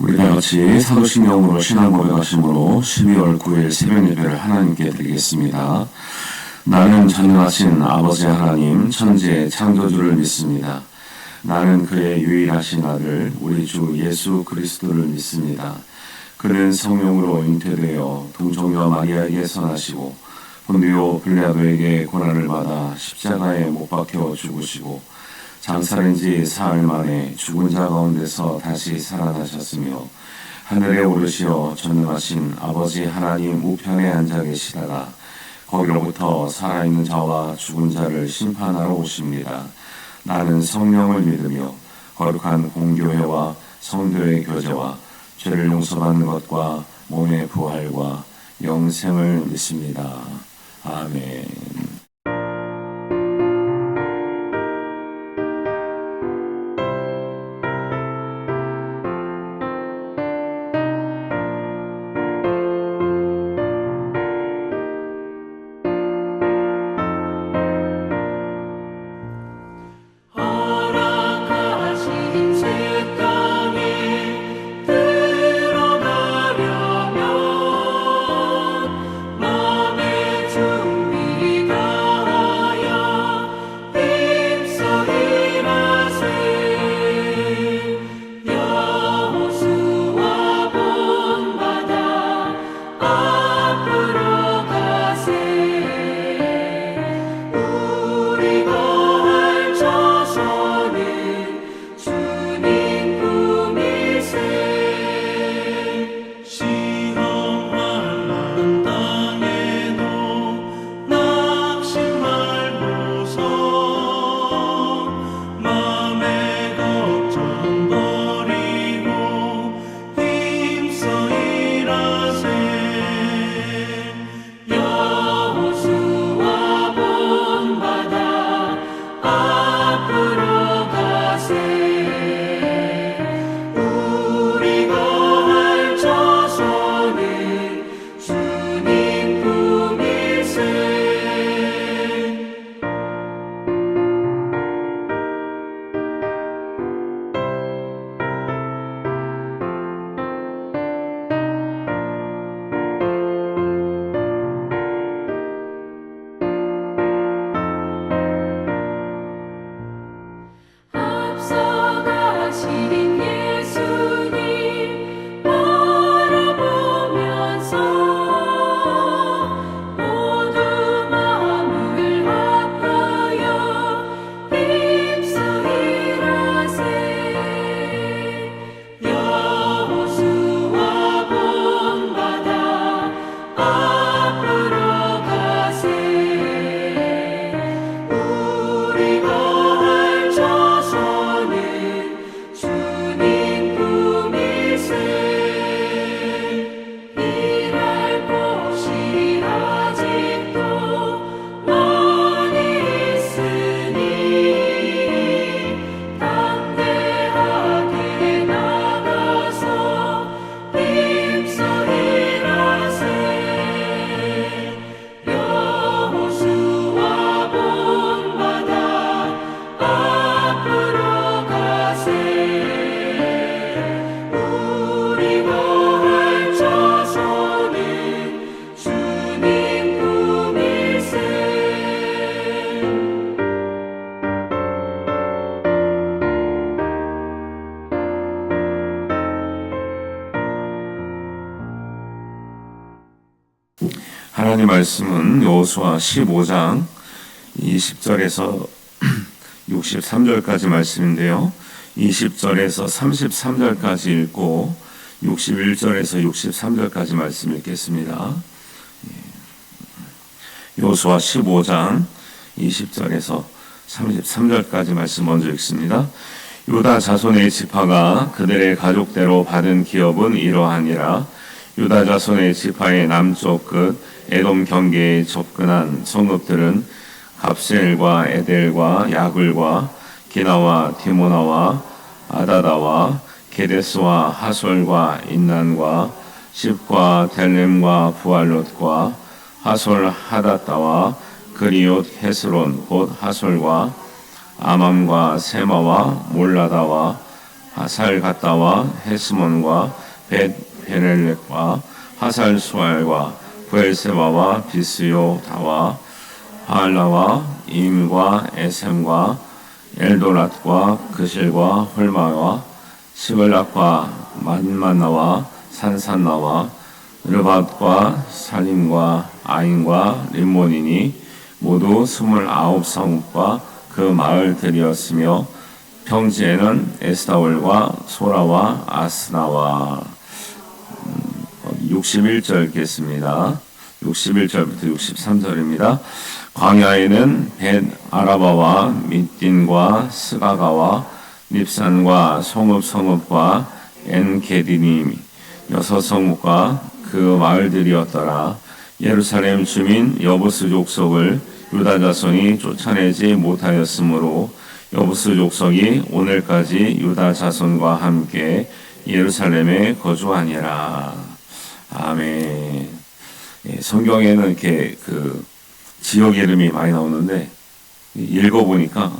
우리 다 같이 사도신경으로 신앙 고백하심으로 12월 9일 새벽 예배를 하나님께 드리겠습니다. 나는 전능하신 아버지 하나님 천지의 창조주를 믿습니다. 나는 그의 유일하신 아들 우리 주 예수 그리스도를 믿습니다. 그는 성령으로 잉태되어 동정녀 마리아에게서 나시고 본디오 빌라도에게 고난을 받아 십자가에 못 박혀 죽으시고 장사된 지 사흘 만에 죽은 자 가운데서 다시 살아나셨으며 하늘에 오르시어 전능하신 아버지 하나님 우편에 앉아 계시다가 거기로부터 살아있는 자와 죽은 자를 심판하러 오십니다. 나는 성령을 믿으며 거룩한 공교회와 성도의 교제와 죄를 용서받는 것과 몸의 부활과 영생을 믿습니다. 아멘. 하나님 말씀은 여호수아 15장 20절에서 63절까지 말씀인데요. 20절에서 33절까지 읽고 61절에서 63절까지 말씀 읽겠습니다. 여호수아 15장 20절에서 33절까지 말씀 먼저 읽습니다. 유다 자손의 지파가 그들의 가족대로 받은 기업은 이러하니라. 유다 자손의 지파의 남쪽 끝 에돔 경계에 접근한 성읍들은 갑셀과 에델과 야굴과 기나와 디모나와 아다다와 게데스와 하솔과 인난과 십과 델렘과 부알롯과 하솔 하다따와 그리옷 헤스론 곧 하솔과 아맘과 세마와 몰라다와 하살가다와 헤스몬과 벳베렐렉과 하살수알과 브엘세바와 비스요다와 바알라와 임과 에셈과 엘도랏과 그실과 홀마와 시블락과 만만나와 산산나와 르밧과 살림과 아인과 림몬이니 모두 29성읍과 그 마을들이었으며 평지에는 에스타올과 소라와 아스나와 61절 읽겠습니다. 61절부터 63절입니다. 광야에는 벳 아라바와 밑딘과 스가가와 닙산과 성읍과 엔게디니 6성읍과 그 마을들이었더라. 예루살렘 주민 여부스 족속을 유다 자손이 쫓아내지 못하였으므로 여부스 족속이 오늘까지 유다 자손과 함께 예루살렘에 거주하니라. 아멘. 예, 성경에는 이렇게 그 지역 이름이 많이 나오는데 읽어보니까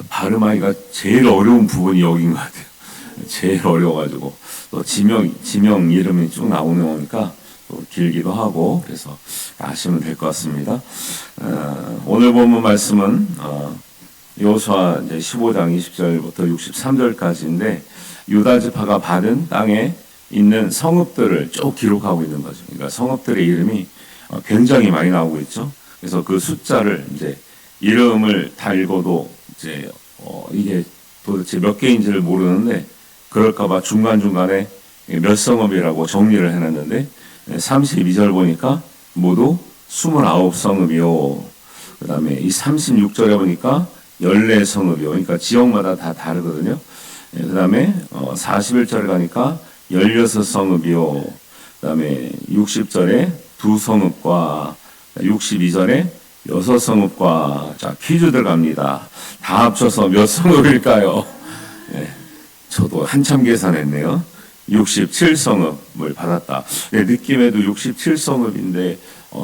발음하기가 제일 어려운 부분이 여긴 것 같아요. 제일 어려워가지고 또 지명 이름이 쭉 나오는 거니까 또 길기도 하고 그래서 아시면 될 것 같습니다. 오늘 본문 말씀은 여호수아 15장 20절부터 63절까지인데 유다 지파가 받은 땅에 있는 성읍들을 쭉 기록하고 있는 거죠. 그러니까 성읍들의 이름이 굉장히 많이 나오고 있죠. 그래서 그 숫자를 이제 이름을 다 읽어도 이제 이게 도대체 몇 개인지를 모르는데 그럴까봐 중간중간에 몇 성읍이라고 정리를 해놨는데 32절 보니까 모두 29성읍이요. 그 다음에 이 36절에 보니까 14성읍이요. 그러니까 지역마다 다 다르거든요. 그 다음에 41절에 가니까 16성읍이요. 그 다음에 60절에 2성읍과 62절에 6성읍과 자 퀴즈 들어갑니다. 다 합쳐서 몇 성읍일까요? 네, 저도 한참 계산했네요. 67성읍을 받았다. 네, 느낌에도 67성읍인데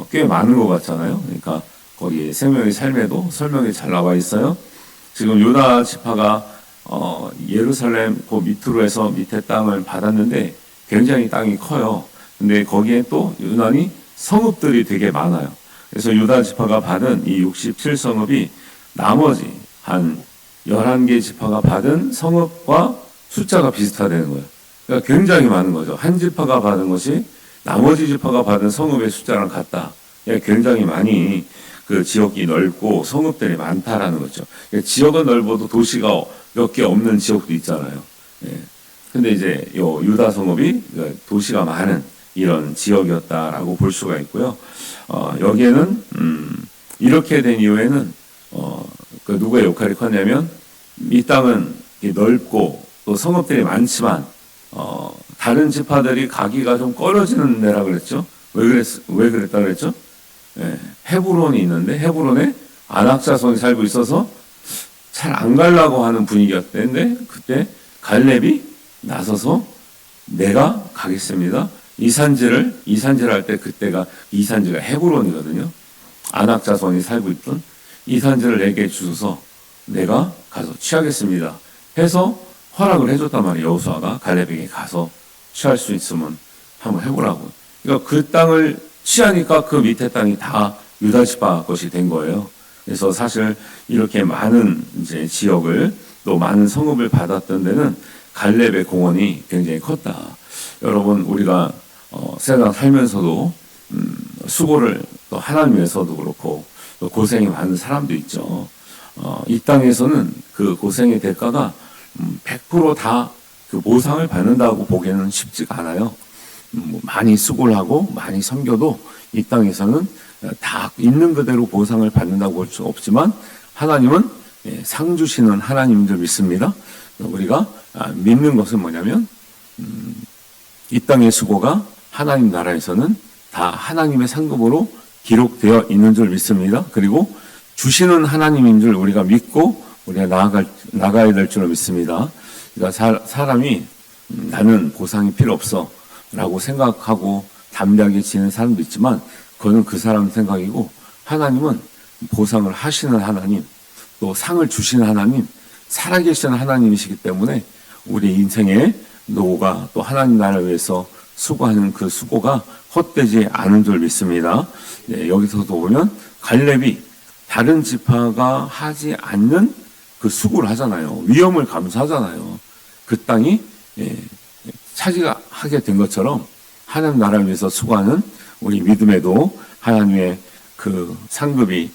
꽤 많은 것 같잖아요. 그러니까 거기 생명의 삶에도 설명이 잘 나와 있어요. 지금 유다 지파가 예루살렘 그 밑으로 해서 밑에 땅을 받았는데 굉장히 땅이 커요. 근데 거기에 또 유난히 성읍들이 되게 많아요. 그래서 유다 지파가 받은 이 67성읍이 나머지 한 11개 지파가 받은 성읍과 숫자가 비슷하다는 거예요. 그러니까 굉장히 많은 거죠. 한 지파가 받은 것이 나머지 지파가 받은 성읍의 숫자랑 같다. 굉장히 많이 그 지역이 넓고 성읍들이 많다라는 거죠. 지역은 넓어도 도시가 몇 개 없는 지역도 있잖아요. 근데 이제 요 유다 성읍이 도시가 많은 이런 지역이었다라고 볼 수가 있고요. 여기에는 이렇게 된 이유에는 그 누구의 역할이 컸냐면 이 땅은 넓고 또 성읍들이 많지만 다른 지파들이 가기가 좀 꺼려지는 데라 그랬죠. 왜 그랬다 그랬죠? 헤브론이 있는데 헤브론에 아낙 자손이 살고 있어서 잘 안 가려고 하는 분위기였는데 그때 갈렙이 나서서 내가 가겠습니다. 이산지를 할 때 그때가 이산지가 헤브론이거든요. 아낙 자손이 살고 있던 이산지를 내게 주셔서 내가 가서 취하겠습니다. 해서 허락을 해줬단 말이에요. 여호수아가 갈렙에게 가서 취할 수 있으면 한번 해보라고. 그러니까 그 땅을 취하니까 그 밑에 땅이 다 유다 지파 것이 된 거예요. 그래서 사실 이렇게 많은 이제 지역을 또 많은 성읍을 받았던 데는 갈렙의 공헌이 굉장히 컸다. 여러분 우리가 세상 살면서도 수고를 또 하나님 위해서도 그렇고 또 고생이 많은 사람도 있죠. 이 땅에서는 그 고생의 대가가 100% 다 그 보상을 받는다고 보기에는 쉽지가 않아요. 많이 수고를 하고 많이 섬겨도 이 땅에서는 다 있는 그대로 보상을 받는다고 볼 수 없지만 하나님은 상 주시는 하나님인 줄 믿습니다. 우리가 믿는 것은 뭐냐면 이 땅의 수고가 하나님 나라에서는 다 하나님의 상급으로 기록되어 있는 줄 믿습니다. 그리고 주시는 하나님인 줄 우리가 믿고 우리가 나가야 될 줄 믿습니다. 그러니까 사람이 나는 보상이 필요 없어 라고 생각하고 담대하게 지내는 사람도 있지만 그거는 그 사람 생각이고 하나님은 보상을 하시는 하나님 또 상을 주시는 하나님 살아계시는 하나님이시기 때문에 우리 인생의 노고가 또 하나님 나라를 위해서 수고하는 그 수고가 헛되지 않은 줄 믿습니다. 네, 여기서도 보면 갈렙이 다른 지파가 하지 않는 그 수고를 하잖아요. 위험을 감수하잖아요. 그 땅이 차지하게 된 것처럼 하나님 나라를 위해서 수고하는 우리 믿음에도 하나님의 그 상급이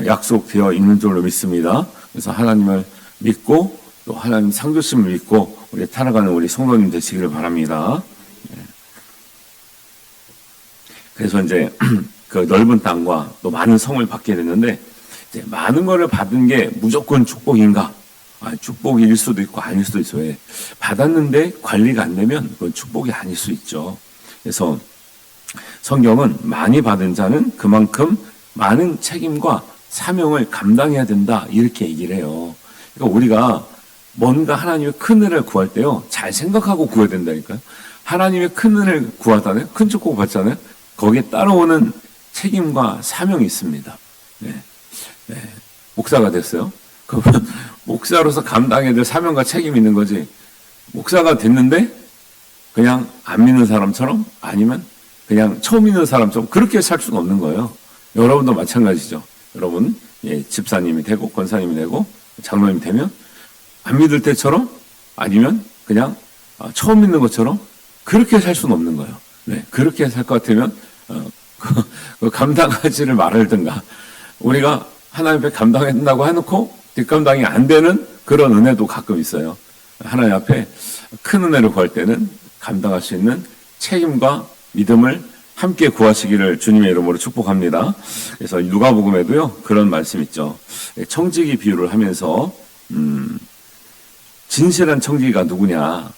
약속되어 있는 줄로 믿습니다. 그래서 하나님을 믿고 또 하나님 상주심을 믿고 우리 살아가는 우리 성도님 되시기를 바랍니다. 그래서 이제 그 넓은 땅과 또 많은 성을 받게 됐는데, 이제 많은 거를 받은 게 무조건 축복인가? 축복일 수도 있고 아닐 수도 있어요. 왜? 받았는데 관리가 안 되면 그건 축복이 아닐 수 있죠. 그래서 성경은 많이 받은 자는 그만큼 많은 책임과 사명을 감당해야 된다, 이렇게 얘기를 해요. 그러니까 우리가 뭔가 하나님의 큰 은혜를 구할 때요, 잘 생각하고 구해야 된다니까요. 하나님의 큰 은혜를 구하잖아요. 큰 축복 받잖아요. 거기에 따라오는 책임과 사명이 있습니다. 네. 목사가 됐어요. 그러면 목사로서 감당해야 될 사명과 책임이 있는 거지. 목사가 됐는데 그냥 안 믿는 사람처럼, 아니면 그냥 처음 믿는 사람처럼 그렇게 살 수는 없는 거예요. 여러분도 마찬가지죠. 여러분 집사님이 되고 권사님이 되고 장로님이 되면 안 믿을 때처럼, 아니면 그냥 처음 믿는 것처럼 그렇게 살 수는 없는 거예요. 네, 그렇게 살 것 같으면 감당하지를 말하든가, 우리가 하나님 앞에 감당한다고 해놓고 뒷감당이 안 되는 그런 은혜도 가끔 있어요. 하나님 앞에 큰 은혜를 구할 때는 감당할 수 있는 책임과 믿음을 함께 구하시기를 주님의 이름으로 축복합니다. 그래서 누가복음에도요 그런 말씀 있죠. 청지기 비유를 하면서 진실한 청지기가 누구냐?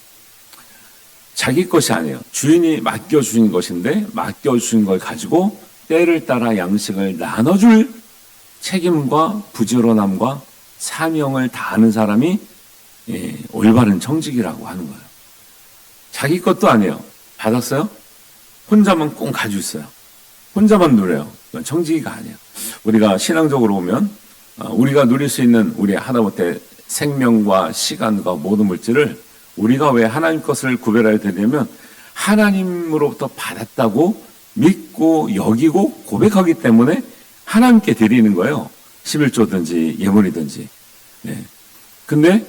자기 것이 아니에요. 주인이 맡겨주신 것인데 맡겨주신 걸 가지고 때를 따라 양식을 나눠줄 책임과 부지런함과 사명을 다하는 사람이 올바른 청지기라고 하는 거예요. 자기 것도 아니에요. 받았어요? 혼자만 꼭 가지고 있어요. 혼자만 누려요. 그건 청지기가 아니에요. 우리가 신앙적으로 보면 우리가 누릴 수 있는 우리 하다못해 생명과 시간과 모든 물질을 우리가 왜 하나님 것을 구별해야 되냐면 하나님으로부터 받았다고 믿고 여기고 고백하기 때문에 하나님께 드리는 거예요. 11조든지 예물이든지. 네. 근데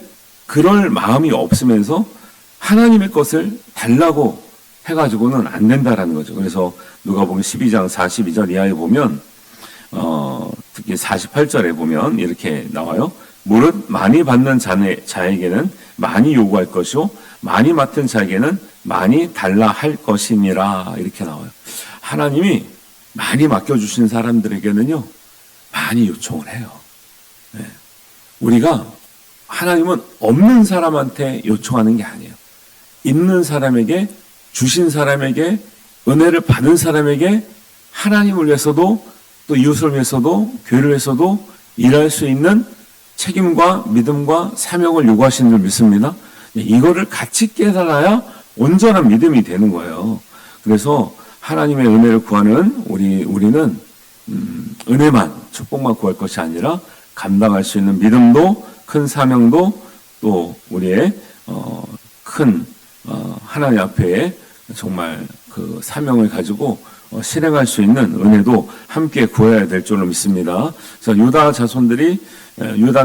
그럴 마음이 없으면서 하나님의 것을 달라고 해가지고는 안 된다라는 거죠. 그래서 누가복음 12장 42절 이하에 보면 특히 48절에 보면 이렇게 나와요. 무릇 많이 받는 자에게는 많이 요구할 것이요 많이 맡은 자에게는 많이 달라 할 것이니라, 이렇게 나와요. 하나님이 많이 맡겨주신 사람들에게는요 많이 요청을 해요. 네. 우리가 하나님은 없는 사람한테 요청하는 게 아니에요. 있는 사람에게, 주신 사람에게, 은혜를 받은 사람에게 하나님을 위해서도 또 이웃을 위해서도 교회를 위해서도 일할 수 있는 책임과 믿음과 사명을 요구하시는 줄 믿습니다. 이거를 같이 깨달아야 온전한 믿음이 되는 거예요. 그래서 하나님의 은혜를 구하는 우리는 은혜만, 축복만 구할 것이 아니라 감당할 수 있는 믿음도, 큰 사명도, 또 우리의 큰 하나님 앞에 정말 그 사명을 가지고 실행할 수 있는 은혜도 함께 구해야 될 줄로 믿습니다. 그래서 유다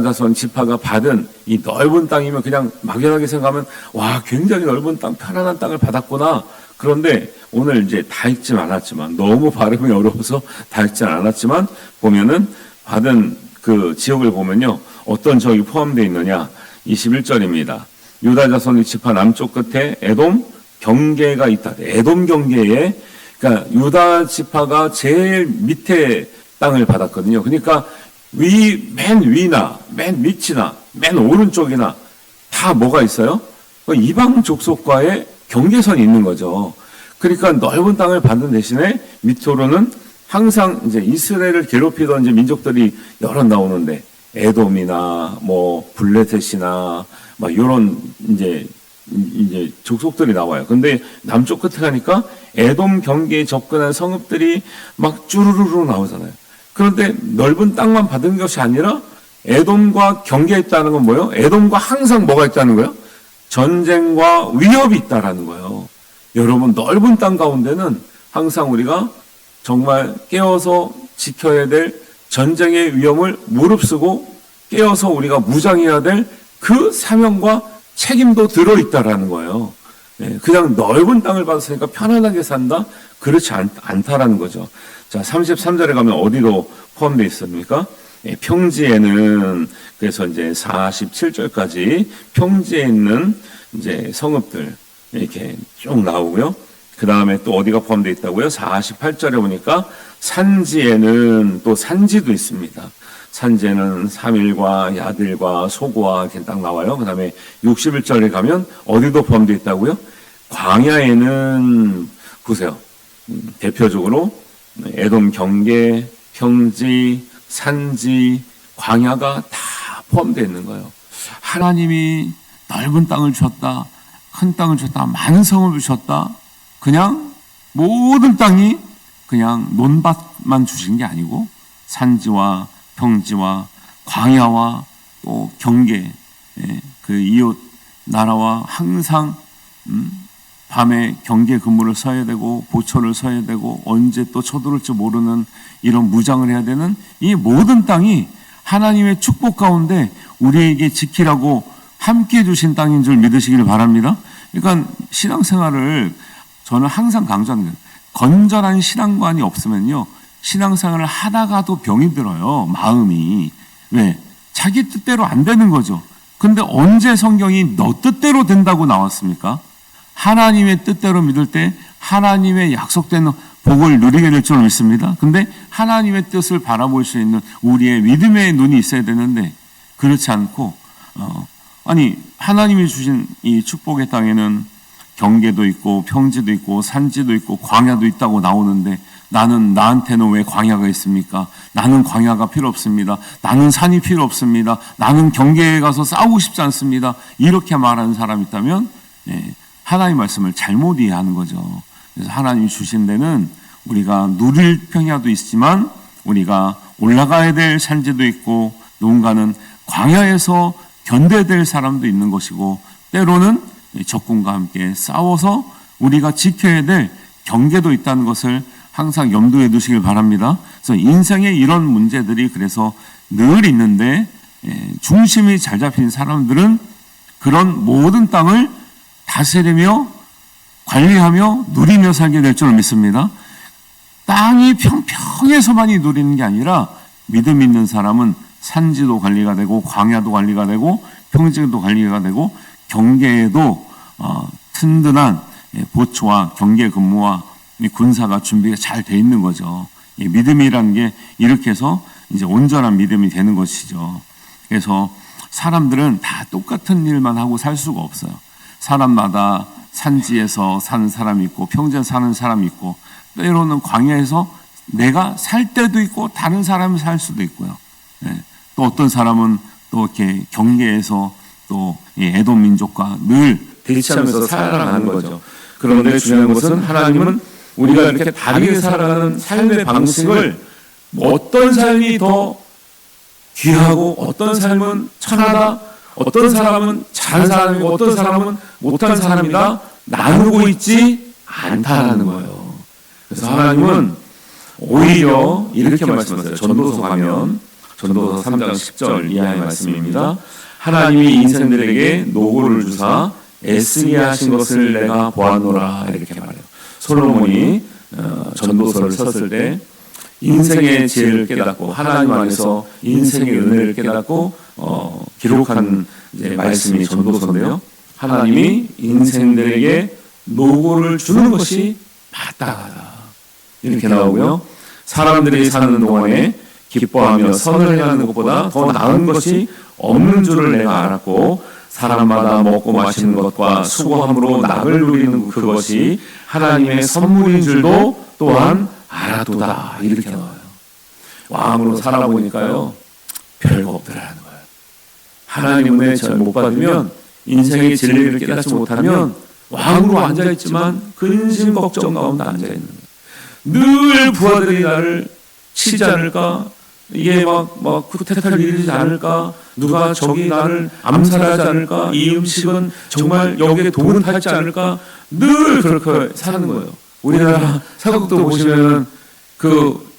자손 지파가 받은 이 넓은 땅이면 그냥 막연하게 생각하면 와, 굉장히 넓은 땅, 편안한 땅을 받았구나. 그런데 오늘 이제 다 읽진 않았지만, 너무 발음이 어려워서 다 읽진 않았지만 보면은 받은 그 지역을 보면요 어떤 지역이 포함되어 있느냐. 21절입니다. 유다 자손의 지파 남쪽 끝에 에돔 경계가 있다. 에돔 경계에, 그러니까 유다 지파가 제일 밑에 땅을 받았거든요. 그러니까 맨 위나 맨 밑이나 맨 오른쪽이나 다 뭐가 있어요? 이방 족속과의 경계선이 있는 거죠. 그러니까 넓은 땅을 받는 대신에 밑으로는 항상 이제 이스라엘을 괴롭히던 이제 민족들이 여러 나오는데, 에돔이나 뭐 블레셋이나 막 이런 이제 족속들이 나와요. 근데 남쪽 끝에 가니까 에돔 경계에 접근한 성읍들이 막 쭈루루루 나오잖아요. 그런데 넓은 땅만 받은 것이 아니라 에돔과 경계에 있다는 건 뭐예요? 에돔과 항상 뭐가 있다는 거예요? 전쟁과 위협이 있다라는 거예요. 여러분, 넓은 땅 가운데는 항상 우리가 정말 깨어서 지켜야 될 전쟁의 위험을 무릅쓰고 깨어서 우리가 무장해야 될 그 사명과 책임도 들어있다라는 거예요. 그냥 넓은 땅을 받았으니까 편안하게 산다? 그렇지 않다라는 거죠. 자, 33절에 가면 어디로 포함되어 있습니까? 평지에는, 그래서 이제 47절까지 평지에 있는 이제 성읍들 이렇게 쭉 나오고요. 그 다음에 또 어디가 포함되어 있다고요? 48절에 보니까 산지에는 또 산지도 있습니다. 산지에는 사밀과 야들과 소고와 이렇게 딱 나와요. 그 다음에 61절에 가면 어디도 포함되어 있다고요? 광야에는 보세요. 대표적으로 에돔 경계, 평지, 산지, 광야가 다 포함되어 있는 거예요. 하나님이 넓은 땅을 주셨다, 큰 땅을 주셨다, 많은 성을 주셨다. 그냥 모든 땅이 그냥 논밭만 주신 게 아니고 산지와 평지와 광야와 또 경계, 그 이웃 나라와 항상 밤에 경계 근무를 서야 되고 보초를 서야 되고 언제 또 쳐들어올지 모르는 이런 무장을 해야 되는 이 모든 땅이 하나님의 축복 가운데 우리에게 지키라고 함께 주신 땅인 줄 믿으시길 바랍니다. 그러니까 신앙생활을 저는 항상 강조하는 거예요. 건전한 신앙관이 없으면요, 신앙생활을 하다가도 병이 들어요. 마음이. 왜? 자기 뜻대로 안 되는 거죠. 근데 언제 성경이 너 뜻대로 된다고 나왔습니까? 하나님의 뜻대로 믿을 때 하나님의 약속된 복을 누리게 될 줄 믿습니다. 근데 하나님의 뜻을 바라볼 수 있는 우리의 믿음의 눈이 있어야 되는데 그렇지 않고 아니 하나님이 주신 이 축복의 땅에는 경계도 있고 평지도 있고 산지도 있고 광야도 있다고 나오는데 나한테는 왜 광야가 있습니까? 나는 광야가 필요 없습니다. 나는 산이 필요 없습니다. 나는 경계에 가서 싸우고 싶지 않습니다. 이렇게 말하는 사람이 있다면 하나님 말씀을 잘못 이해하는 거죠. 그래서 하나님이 주신 데는 우리가 누릴 평야도 있지만 우리가 올라가야 될 산지도 있고 누군가는 광야에서 견뎌야 될 사람도 있는 것이고 때로는 적군과 함께 싸워서 우리가 지켜야 될 경계도 있다는 것을 항상 염두에 두시길 바랍니다. 그래서 인생의 이런 문제들이 그래서 늘 있는데 중심이 잘 잡힌 사람들은 그런 모든 땅을 다스리며 관리하며 누리며 살게 될 줄 믿습니다. 땅이 평평해서만이 누리는 게 아니라 믿음 있는 사람은 산지도 관리가 되고 광야도 관리가 되고 평지도 관리가 되고 경계에도 튼튼한 보초와 경계 근무와 군사가 준비가 잘 돼 있는 거죠. 믿음이라는 게 이렇게 해서 이제 온전한 믿음이 되는 것이죠. 그래서 사람들은 다 똑같은 일만 하고 살 수가 없어요. 사람마다 산지에서 사는 사람이 있고 평지에서 사는 사람이 있고 때로는 광야에서 내가 살 때도 있고 다른 사람이 살 수도 있고요. 또 어떤 사람은 또 이렇게 경계에서 또 에돔 민족과 늘 대치하면서 살아가는 거죠. 그런데 중요한 것은 하나님은 우리가 이렇게 다르게 살아가는 삶의 방식을 어떤 삶이 더 귀하고 어떤 삶은 천하다, 어떤 사람은 잘한 사람이고 어떤 사람은 못한 사람이다 나누고 있지 않다라는 거예요. 그래서 하나님은 오히려 이렇게 말씀하세요. 전도서 가면 전도서 3장 10절 이하의 말씀입니다. 하나님이 인생들에게 노고를 주사 애쓰게 하신 것을 내가 보았노라 이렇게 말해요. 솔로몬이 전도서를 썼을 때 인생의 지혜를 깨닫고 하나님 안에서 인생의 은혜를 깨닫고 기록한 이제 말씀이 전도서인데요. 하나님이 인생들에게 노고를 주는 것이 마땅하다 이렇게 나오고요. 사람들이 사는 동안에 기뻐하며 선을 행하는 것보다 더 나은 것이 없는 줄을 내가 알았고 사람마다 먹고 마시는 것과 수고함으로 낙을 누리는 그것이 하나님의 선물인 줄도 또한 알았도다 이렇게 나와요. 왕으로 살아보니까요 별거 없더라는 거예요. 하나님 은혜 잘 못 받으면 인생의 진리를 깨닫지 못하면 왕으로 앉아있지만 근심 걱정 가운데 앉아있는 거예요. 늘 부하들이 나를 치지 않을까, 이게 막 쿠데타를 일으키지 않을까? 누가 저기 나를 암살하지 않을까? 이 음식은 정말 여기에 독은 타지 않을까? 늘 그렇게 사는 거예요. 우리나라 사극도 보시면은 그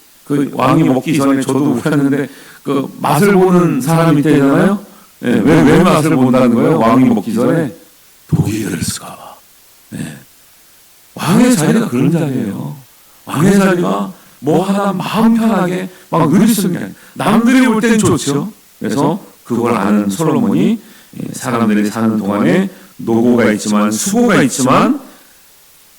왕이 먹기 전에 저도 봤는데 그 맛을 보는 사람이 있잖아요. 예, 왜 맛을 본다는 거예요? 왕이 먹기 전에 독이 들었을까 봐. 예. 왕의 자리가 그런 자리예요. 왕의 자리가 뭐 하나 마음 편하게 막 누릴 수 있는 게 아니에요. 남들이 볼 땐 좋죠. 그래서 그걸 아는 솔로몬이 사람들이 사는 동안에 노고가 있지만 수고가 있지만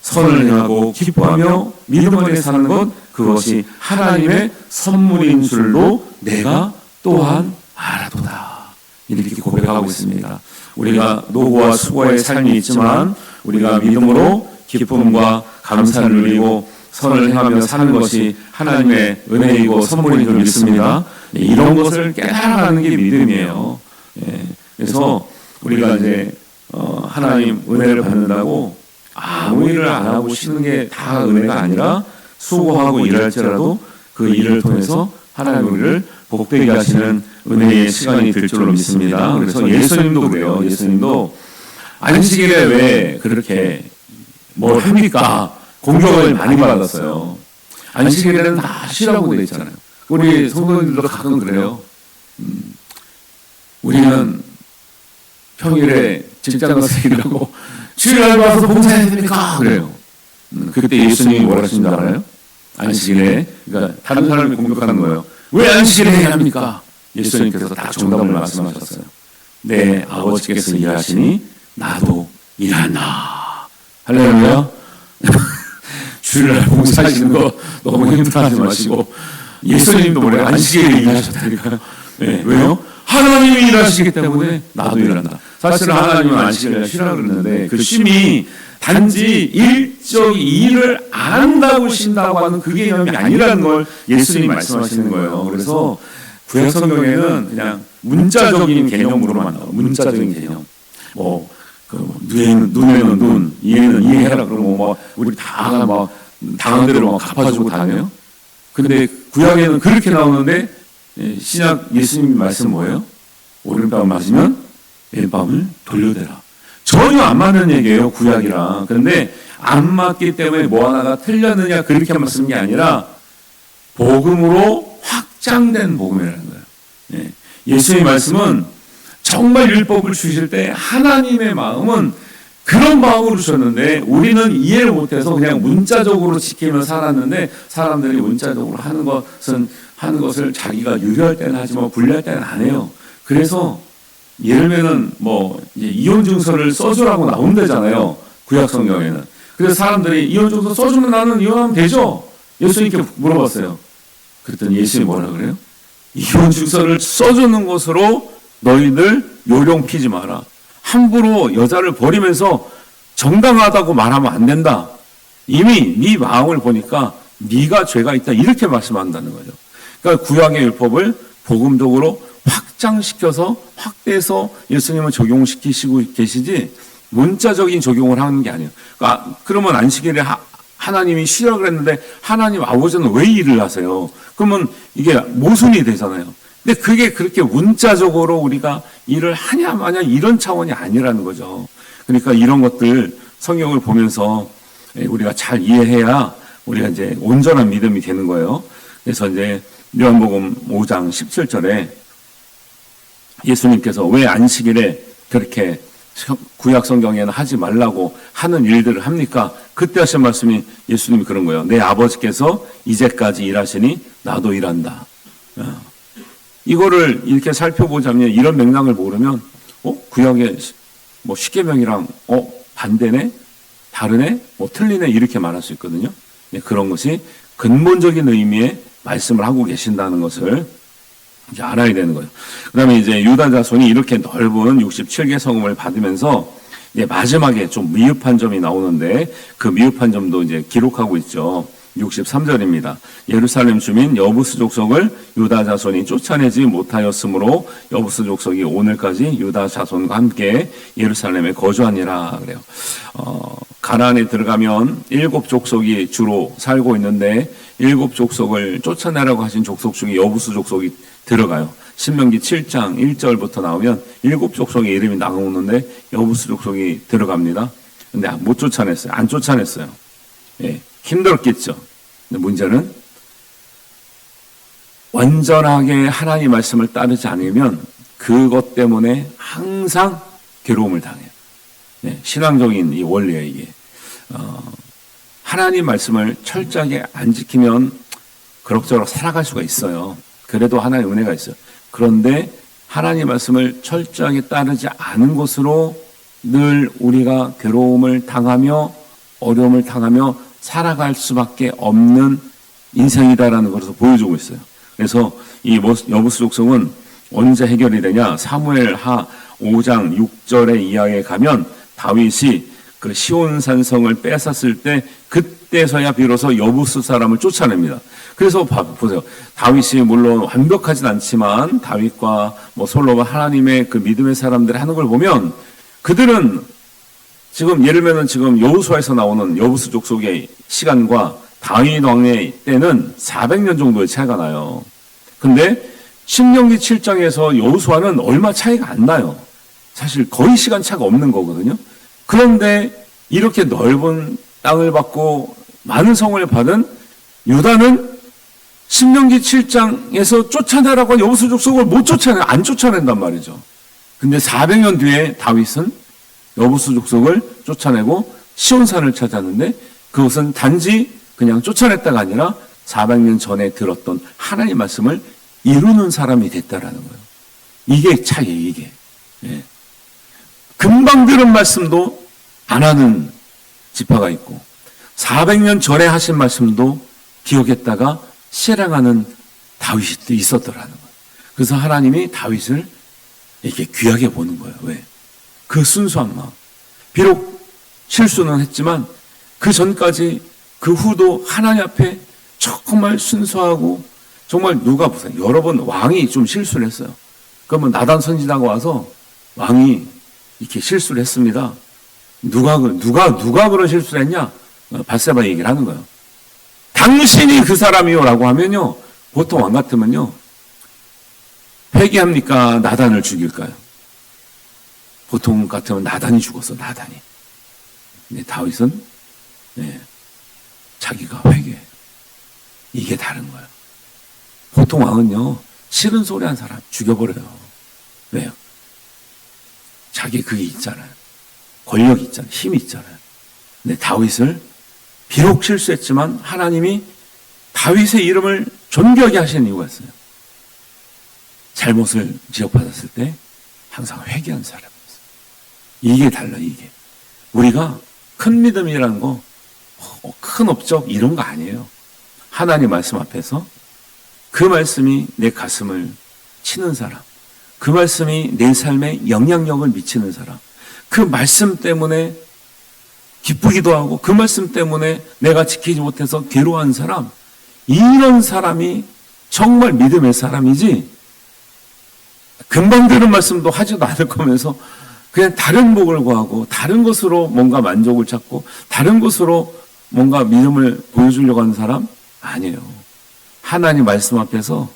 선을 행하고 기뻐하며 믿음 안에 사는 것, 그것이 하나님의 선물인 줄로 내가 또한 알아도다. 이렇게 고백하고 있습니다. 우리가 노고와 수고의 삶이 있지만 우리가 믿음으로 기쁨과 감사를 누리고 선을 행하며 사는 것이 하나님의 은혜이고 선물인 줄 믿습니다. 이런 것을 깨달아가는 게 믿음이에요. 그래서 우리가 이제 하나님 은혜를 받는다고 아무 일을 안 하고 쉬는 게 다 은혜가 아니라 수고하고 일할지라도 그 일을 통해서 하나님 우리를 복되게 하시는 은혜의 시간이 될 줄로 믿습니다. 그래서 예수님도 그래요. 예수님도 안식일에 왜 그렇게 뭘 합니까? 공격을 많이 받았어요. 안식일에는 다 쉬라고 돼 있잖아요. 우리 성도님들도 가끔 그래요. 우리는 평일에 직장 가서 일하고 주일날 와서 봉사해야 됩니까? 그래요. 그때 예수님이 뭐라 하신 줄 알아요? 안식일에, 그러니까 다른 사람이 공격하는 거예요. 왜 안식일에 해야 합니까? 예수님께서 딱 정답을 말씀하셨어요. 내 아버지께서 일하시니 나도 일한다. 할렐루야. 주일날 봉사하시는 거 너무 힘들어하지 마시고 예수님도 뭐래요? 안식일에 일하셨다니까요. 네, 왜요? 하나님이 일하시기 때문에 나도 일한다. 사실은 하나님은 안식일에 쉬라 그랬는데 그 쉼이 단지 일적인 일을 안 한다고 쉰다고 하는 그 개념이 아니라는 걸 예수님이 말씀하시는 거예요. 그래서 구약 성경에는 그냥 문자적인 개념으로만 나와요. 문자적인 개념. 눈에는 눈, 이에는 이해해라 그러고 뭐 우리 다 막 당한 대로 막 갚아주고 다녀요. 근데 구약에는 그렇게 나오는데 신약 예수님 말씀 뭐예요? 오른밤 맞으면 왼밤을 돌려대라. 전혀 안 맞는 얘기예요, 구약이랑. 그런데 안 맞기 때문에 뭐 하나가 틀렸느냐 그렇게 말씀이 게 아니라 복음으로 확장된 복음이라는 거예요. 예수의 말씀은 정말 율법을 주실 때 하나님의 마음은 그런 마음으로 주셨는데 우리는 이해를 못해서 그냥 문자적으로 지키며 살았는데 사람들이 문자적으로 하는 것을 자기가 유리할 때는 하지만 불리할 때는 안 해요. 그래서 예를 들면 이제 이혼 증서를 써주라고 나온다잖아요. 구약 성경에는. 그래서 사람들이 이혼 증서 써주면 나는 이혼하면 되죠? 예수님께 물어봤어요. 그랬더니 예수님이 뭐라 그래요? 이혼 증서를 써주는 것으로 너희들 요령 피지 마라. 함부로 여자를 버리면서 정당하다고 말하면 안 된다. 이미 네 마음을 보니까 네가 죄가 있다. 이렇게 말씀한다는 거죠. 그러니까 구약의 율법을 복음적으로 확장시켜서 확대해서 예수님을 적용시키시고 계시지 문자적인 적용을 하는 게 아니에요. 그러니까 그러면 안식일에 하나님이 쉬라 그랬는데 하나님 아버지는 왜 일을 하세요? 그러면 이게 모순이 되잖아요. 근데 그게 그렇게 문자적으로 우리가 일을 하냐 마냐 이런 차원이 아니라는 거죠. 그러니까 이런 것들 성경을 보면서 우리가 잘 이해해야 우리가 이제 온전한 믿음이 되는 거예요. 그래서 이제 요한복음 5장 17절에 예수님께서 왜 안식일에 그렇게 구약 성경에는 하지 말라고 하는 일들을 합니까? 그때 하신 말씀이 예수님이 그런 거예요. 내 아버지께서 이제까지 일하시니 나도 일한다. 이거를 이렇게 살펴보자면 이런 맥락을 모르면 구약의 십계명이랑 반대네? 다르네? 틀리네? 이렇게 말할 수 있거든요. 그런 것이 근본적인 의미의 말씀을 하고 계신다는 것을 이제 알아야 되는 거예요. 그 다음에 이제 유다 자손이 이렇게 넓은 67개 성읍을 받으면서 이제 마지막에 좀 미흡한 점이 나오는데 그 미흡한 점도 이제 기록하고 있죠. 63절입니다. 예루살렘 주민 여부스 족속을 유다 자손이 쫓아내지 못하였으므로 여부스 족속이 오늘까지 유다 자손과 함께 예루살렘에 거주하니라 그래요. 가나안에 들어가면 7족속이 주로 살고 있는데 7족속을 쫓아내라고 하신 족속 중에 여부스 족속이 들어가요. 신명기 7장 1절부터 나오면 7족속의 이름이 나오는데 여부스 족속이 들어갑니다. 근데 못 쫓아냈어요. 안 쫓아냈어요. 예, 힘들었겠죠. 근데 문제는 완전하게 하나님 말씀을 따르지 않으면 그것 때문에 항상 괴로움을 당해요. 예, 신앙적인 이 원리예요, 이게. 하나님 말씀을 철저하게 안 지키면 그럭저럭 살아갈 수가 있어요. 그래도 하나의 은혜가 있어요. 그런데 하나님 말씀을 철저하게 따르지 않은 것으로 늘 우리가 괴로움을 당하며 어려움을 당하며 살아갈 수밖에 없는 인생이다라는 것을 보여주고 있어요. 그래서 이 여부스 족속은 언제 해결이 되냐? 사무엘하 5장 6절의 이하에 가면 다윗이 그 시온산성을 뺏었을 때 그때서야 비로소 여부스 사람을 쫓아냅니다. 그래서 보세요. 다윗이 물론 완벽하진 않지만 다윗과 솔로몬 하나님의 그 믿음의 사람들이 하는 걸 보면 그들은 지금 예를 들면 지금 여호수아에서 나오는 여부스 족속의 시간과 다윗 왕의 때는 400년 정도의 차이가 나요. 근데 신명기 7장에서 여호수아는 얼마 차이가 안 나요. 사실 거의 시간 차가 없는 거거든요. 그런데 이렇게 넓은 땅을 받고 많은 성을 받은 유다는 신명기 7장에서 쫓아내라고 여부스 족속을 못 쫓아내요. 안 쫓아낸단 말이죠. 근데 400년 뒤에 다윗은 여부스 족속을 쫓아내고 시온산을 찾았는데 그것은 단지 그냥 쫓아냈다가 아니라 400년 전에 들었던 하나님 말씀을 이루는 사람이 됐다라는 거예요. 이게 차이예요, 이게. 예. 금방 들은 말씀도 안 하는 지파가 있고 400년 전에 하신 말씀도 기억했다가 실행하는 다윗이 또 있었더라는 거예요. 그래서 하나님이 다윗을 이렇게 귀하게 보는 거예요. 왜? 그 순수한 마음. 비록 실수는 했지만 그 전까지 그 후도 하나님 앞에 정말 순수하고 정말 누가 보세요. 여러 번 왕이 좀 실수를 했어요. 그러면 나단 선지자가 와서 왕이 이렇게 실수를 했습니다. 누가 그런 실수를 했냐? 밧세바 얘기를 하는 거예요. 당신이 그 사람이요라고 하면요. 보통 왕 같으면요. 회개합니까? 나단을 죽일까요? 보통 같으면 나단이 죽었어, 나단이. 근데 다윗은 자기가 회개해요. 이게 다른 거예요. 보통 왕은요, 싫은 소리 한 사람 죽여버려요. 왜요? 자기 그게 있잖아요. 권력이 있잖아요. 힘이 있잖아요. 근데 다윗을 비록 실수했지만 하나님이 다윗의 이름을 존귀하게 하시는 이유가 있어요. 잘못을 지적받았을 때 항상 회개한 사람이었어요. 이게 달라요, 이게. 우리가 큰 믿음이라는 거, 큰 업적 이런 거 아니에요. 하나님 말씀 앞에서 그 말씀이 내 가슴을 치는 사람, 그 말씀이 내 삶에 영향력을 미치는 사람, 그 말씀 때문에 기쁘기도 하고 그 말씀 때문에 내가 지키지 못해서 괴로워한 사람, 이런 사람이 정말 믿음의 사람이지 금방 들은 말씀도 하지도 않을 거면서 그냥 다른 복을 구하고 다른 것으로 뭔가 만족을 찾고 다른 것으로 뭔가 믿음을 보여주려고 하는 사람 아니에요. 하나님 말씀 앞에서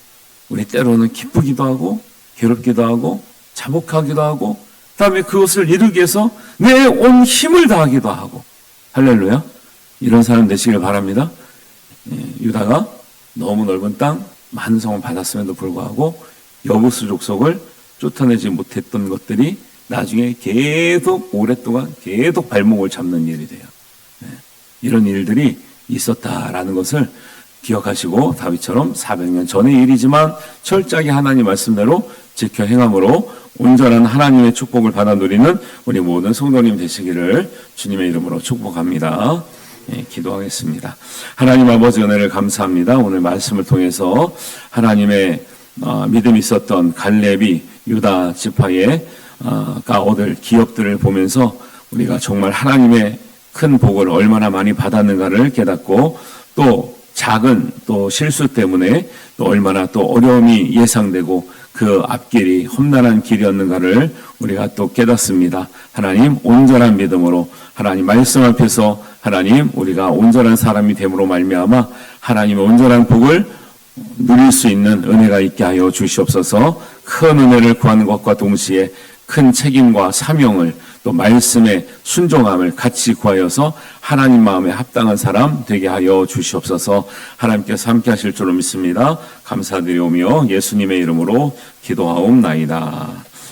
우리 때로는 기쁘기도 하고 괴롭기도 하고 자복하기도 하고 그다음에 그것을 이루기 위해서 내 온 힘을 다하기도 하고 할렐루야. 이런 사람 되시길 바랍니다. 유다가 너무 넓은 땅 많은 성을 받았음에도 불구하고 여부스 족속을 쫓아내지 못했던 것들이 나중에 계속 오랫동안 계속 발목을 잡는 일이 돼요. 이런 일들이 있었다라는 것을 기억하시고 다윗처럼 400년 전의 일이지만 철저하게 하나님 말씀대로 지켜 행함으로 온전한 하나님의 축복을 받아 누리는 우리 모든 성도님 되시기를 주님의 이름으로 축복합니다. 기도하겠습니다. 하나님 아버지 은혜를 감사합니다. 오늘 말씀을 통해서 하나님의 믿음이 있었던 갈렙이 유다 지파의 가 얻을 기업들을 보면서 우리가 정말 하나님의 큰 복을 얼마나 많이 받았는가를 깨닫고 또 작은 또 실수 때문에 또 얼마나 또 어려움이 예상되고 그 앞길이 험난한 길이었는가를 우리가 또 깨닫습니다. 하나님 온전한 믿음으로 하나님 말씀 앞에서 하나님 우리가 온전한 사람이 됨으로 말미암아 하나님의 온전한 복을 누릴 수 있는 은혜가 있게 하여 주시옵소서. 큰 은혜를 구하는 것과 동시에 큰 책임과 사명을 또 말씀의 순종함을 같이 구하여서 하나님 마음에 합당한 사람 되게 하여 주시옵소서. 하나님께서 함께 하실 줄로 믿습니다. 감사드리오며 예수님의 이름으로 기도하옵나이다.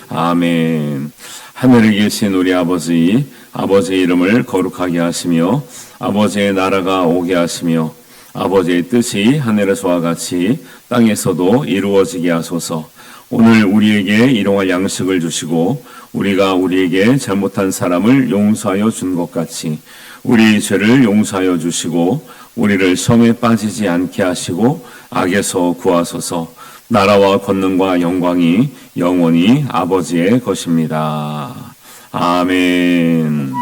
아멘. 하늘에 계신 우리 아버지, 아버지의 이름을 거룩하게 하시며 아버지의 나라가 오게 하시며 아버지의 뜻이 하늘에서와 같이 땅에서도 이루어지게 하소서. 오늘 우리에게 일용할 양식을 주시고 우리가 우리에게 잘못한 사람을 용서하여 준 것 같이 우리 죄를 용서하여 주시고 우리를 시험에 빠지지 않게 하시고 악에서 구하소서. 나라와 권능과 영광이 영원히 아버지의 것입니다. 아멘.